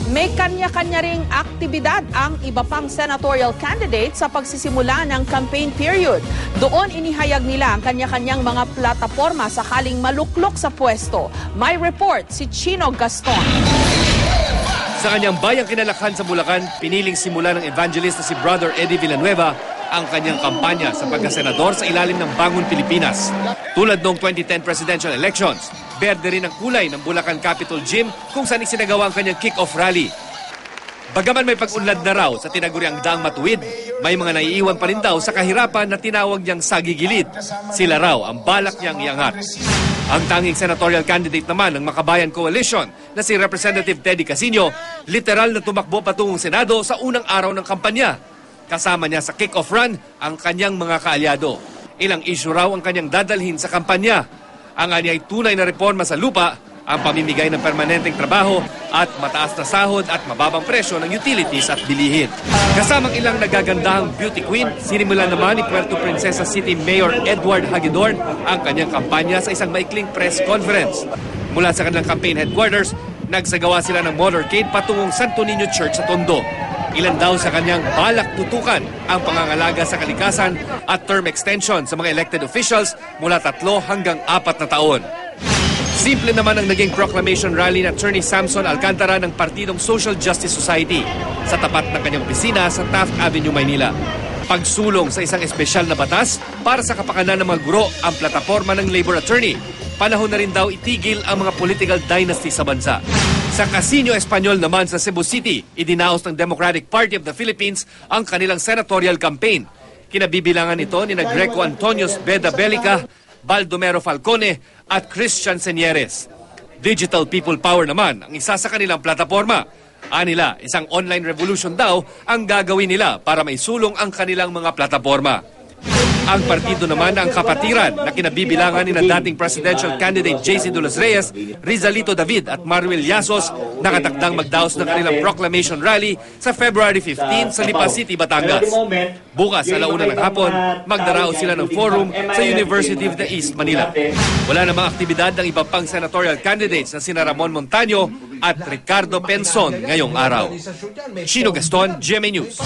May kanya-kanya ring aktibidad ang iba pang senatorial candidate sa pagsisimula ng campaign period. Doon inihayag nila ang kanya-kanyang mga plataporma sakaling maluklok sa pwesto. May report si Chino Gaston. Sa kanyang bayang Kinalakhan sa Bulacan, piniling simula ng evangelist na si Brother Eddie Villanueva ang kanyang kampanya sa pagkasenador sa ilalim ng Bangon Pilipinas. Tulad noong 2010 presidential elections, berde rin ang kulay ng Bulacan Capitol Gym kung saan isinagawa ang kanyang kick-off rally. Bagaman may pag-unlad na raw sa tinaguriang daang matuwid, may mga naiiwan pa rin daw sa kahirapan na tinawag niyang sagigilid. Sila raw ang balak niyang iangat. Ang tanging senatorial candidate naman ng Makabayan Coalition na si Representative Teddy Casino, literal na tumakbo patungong Senado sa unang araw ng kampanya. Kasama niya sa kick-off run ang kanyang mga kaalyado. Ilang issue raw ang kanyang dadalhin sa kampanya. Ang anya ay tunay na reforma sa lupa, ang pamimigay ng permanenteng trabaho at mataas na sahod at mababang presyo ng utilities at bilihin. Kasamang ilang nagagandahang beauty queen, sinimulan naman ni Puerto Princesa City Mayor Edward Hagedorn ang kanyang kampanya sa isang maikling press conference. Mula sa kanilang campaign headquarters, nagsagawa sila ng motorcade patungong Santo Niño Church sa Tondo. Ilan daw sa kanyang balak tutukan ang pangangalaga sa kalikasan at term extension sa mga elected officials mula 3 hanggang 4 na taon. Simple naman ang naging proclamation rally ni Attorney Samson Alcantara ng Partidong Social Justice Society sa tapat ng kanyang opisina sa Taft Avenue, Maynila. Pagsulong sa isang espesyal na batas para sa kapakanan ng mga guro ang plataporma ng labor attorney. Panahon na rin daw itigil ang mga political dynasty sa bansa. Sa Casino Espanyol naman sa Cebu City, idinaos ng Democratic Party of the Philippines ang kanilang senatorial campaign. Kinabibilangan ito ni Greco Antonios Beda Belica, Baldomero Falcone at Christian Senieres. Digital People Power naman ang isa sa kanilang plataporma. Anila, isang online revolution daw ang gagawin nila para maisulong ang kanilang mga plataporma. Ang partido naman ang Kapatiran na kinabibilangan ni na dating presidential candidate JC Dulas Reyes, Rizalito David at Maruel Yasos nakatakdang magdaos ng kanilang proclamation rally sa February 15 sa Lipa City, Batangas. Bukas sa 1:00 ng hapon, magdarao sila ng forum sa University of the East Manila. Wala namang aktibidad ng iba pang senatorial candidates na sina Ramon Montaño at Ricardo Penson ngayong araw. Chino Gaston, GMA News.